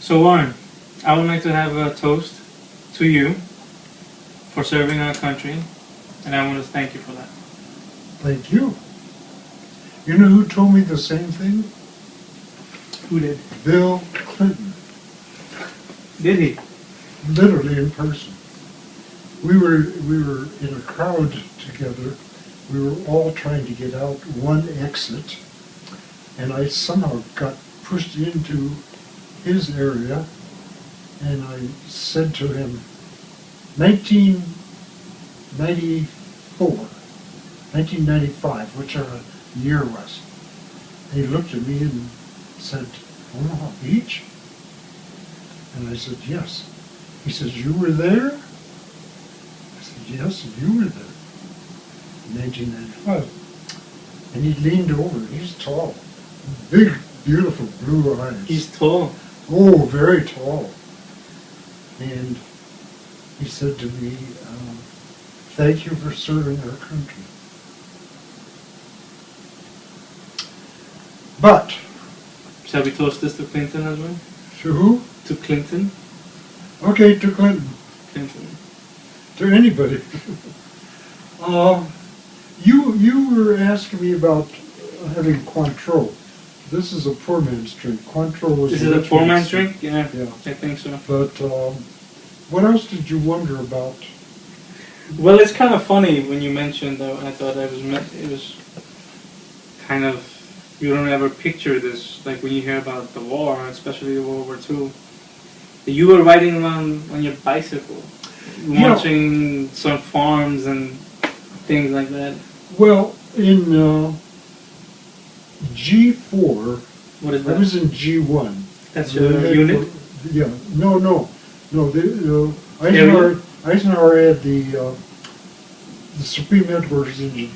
So Warren, I would like to have a toast to you for serving our country, and I want to thank you for that. Thank you. You know who told me the same thing? Who did? Bill Clinton. Did he? Literally in person. We were in a crowd together. We were all trying to get out one exit, and I somehow got pushed into his area, and I said to him, 1994, 1995, whichever year was. And he looked at me and said, Omaha Beach? And I said, yes. He says, you were there? I said, yes, you were there. In 1995. And he leaned over. He's tall. Big, beautiful blue eyes. He's tall. Oh, very tall. And he said to me, thank you for serving our country. But, Shall we toast this to Clinton as well? to who? To Clinton? Okay, to Clinton. Clinton. To anybody. You were asking me about having Cointreau. This is a poor man's drink. Cointreau was This is a poor man's drink? Yeah, Yeah. I think so. But what else did you wonder about? Well, it's kind of funny when you mentioned that. I thought it was kind of, you don't ever picture this, like when you hear about the war, especially World War II. You were riding around on your bicycle, watching some farms and things like that. Well, in G4, What is I that? was in G1. That's your unit? Yeah, no. Eisenhower had the Supreme Headquarters in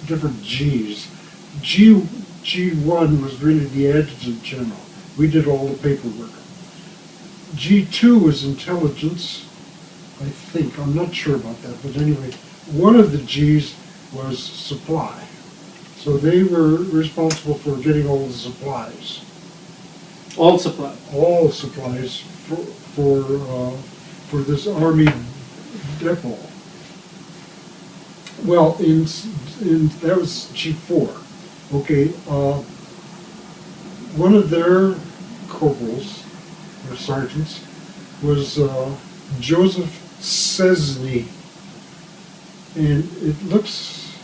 different Gs. G1 was really the Adjutant General. We did all the paperwork. G2 was intelligence, I think. I'm not sure about that, but anyway, one of the Gs was supply. So they were responsible for getting all the supplies. All supply. All supplies for this army depot. Well, in that was G4. Okay, one of their corporals or sergeants was Joseph Sczesny, and it looks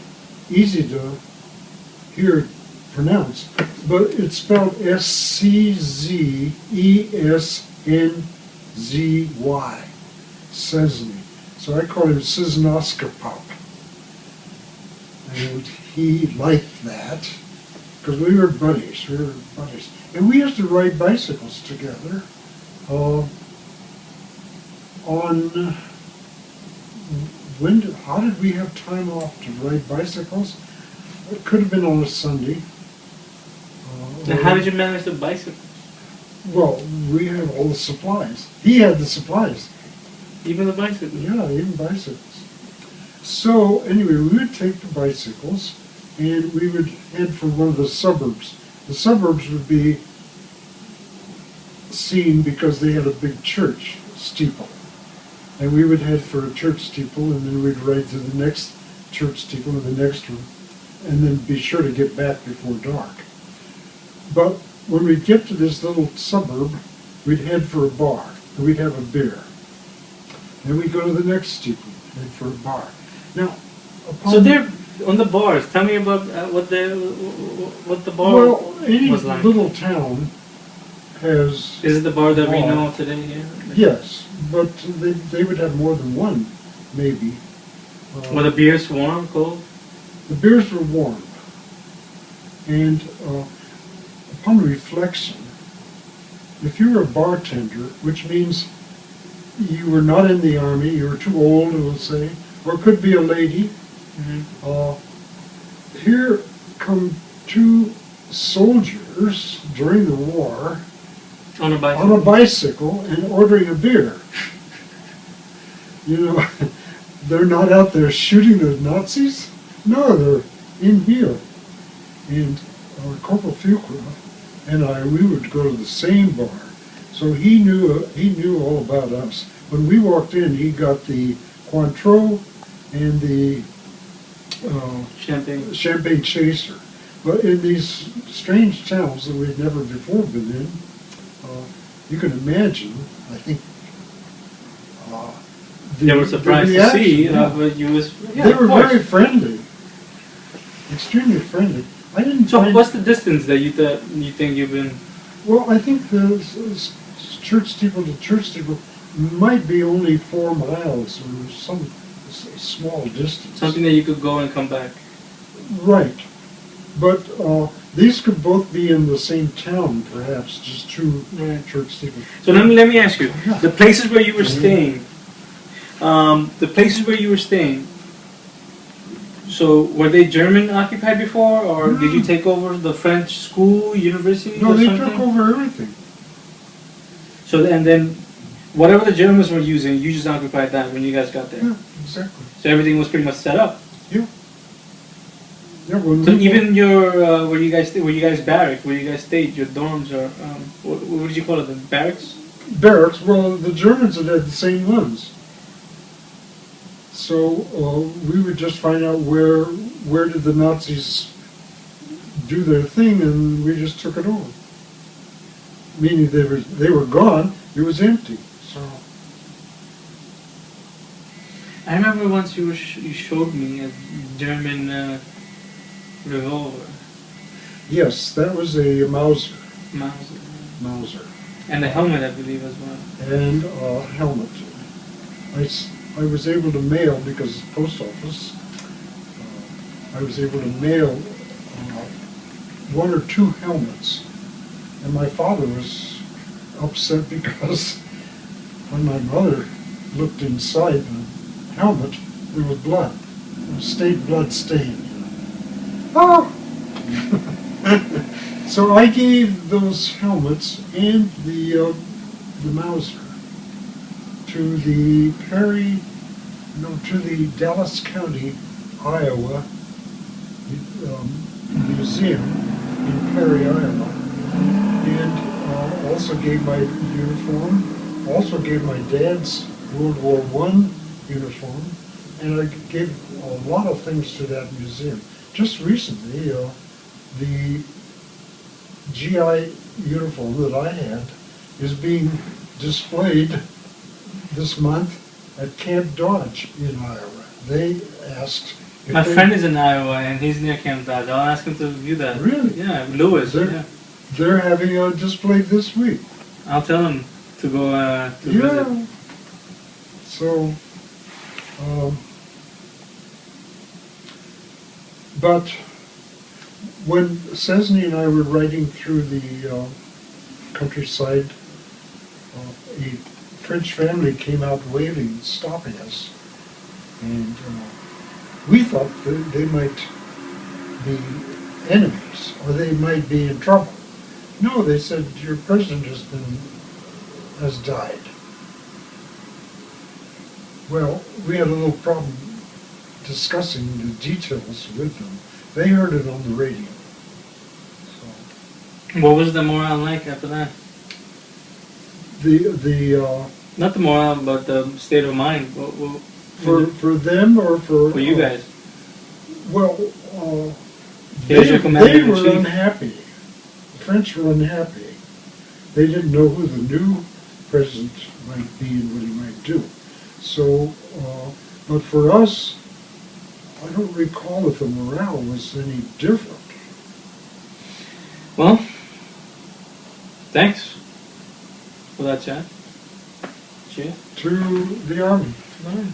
easy to hear pronounced, but it's spelled S-C-Z-E-S-N-Z-Y, Sczesny. So I call him Szesnoskopop. And he liked that, because we were buddies, And we used to ride bicycles together how did we have time off to ride bicycles? It could have been on a Sunday. Now, how did you manage the bicycle? Well, we had all the supplies. He had the supplies. Even the bicycle? Yeah, even bicycles. So anyway, we would take the bicycles and we would head for one of the suburbs. The suburbs would be seen because they had a big church steeple. And we would head for a church steeple, and then we'd ride to the next church steeple and the next one, and then be sure to get back before dark. But when we'd get to this little suburb, we'd head for a bar, and we'd have a beer. Then we'd go to the next steeple, head for a bar. Now, so they're on the bars. Tell me about what the bar any was like. little town has... Is it the bar that we know today here? Yes, but they would have more than one, maybe. Were the beers warm, cold? The beers were warm. And upon reflection, if you were a bartender, which means you were not in the army, you were too old, we'll say, or it could be a lady, here come two soldiers during the war on a bicycle and ordering a beer. You know, they're not out there shooting the Nazis. No, they're in here. And Corporal Fuqua and we would go to the same bar. So he knew all about us. When we walked in, he got the Cointreau and the Champagne Chaser. But in these strange towns that we'd never before been in, you can imagine, I think, they were surprised to see what you was. Yeah, they were very friendly, extremely friendly. I didn't. So, what's the distance that you think you've been? Well, I think the church steeple to church steeple might be only 4 miles or some small distance. Something that you could go and come back. Right, but these could both be in the same town, perhaps, just two church steeples. So let me ask you: the places where you were staying. So were they German occupied before, or did you take over the French school, university? No, or they something? took over everything. So and then, whatever the Germans were using, you just occupied that when you guys got there. Yeah, exactly. So everything was pretty much set up. Yeah. Yeah. So even your where you guys barracked, where you guys stayed, your dorms or what did you call it, the barracks? Barracks. Well, the Germans had the same ones. So we would just find out where did the Nazis do their thing, and we just took it over. Meaning they were gone. It was empty. So I remember once you showed me a German revolver. Yes, that was a Mauser. Mauser. And a helmet, I believe, as well. And a helmet. I was able to mail, because it's post office, I was able to mail 1 or 2 helmets. And my father was upset because when my mother looked inside the helmet, there was blood. Blood stain. Oh! So I gave those helmets and the Mauser to the Dallas County, Iowa museum in Perry, Iowa, and also gave my uniform, also gave my dad's World War I uniform, and I gave a lot of things to that museum. Just recently, the GI uniform that I had is being displayed this month at Camp Dodge in Iowa. They asked... My friend is in Iowa, and he's near Camp Dodge. I'll ask him to view that. Really? Yeah, Lewis. They're having a display this week. I'll tell him to go to visit. So, but when Sczesny and I were riding through the countryside, a French family came out waving, stopping us, and we thought that they might be enemies, or they might be in trouble. No, they said, your president has died. Well, we had a little problem discussing the details with them. They heard it on the radio. So. What was the morale like after that? Not the morale, but the state of mind. For them or for you guys? Well, They were unhappy. The French were unhappy. They didn't know who the new president might be and what he might do. So, but for us, I don't recall if the morale was any different. Well, thanks for that chat. Cheers. To the Army. All right.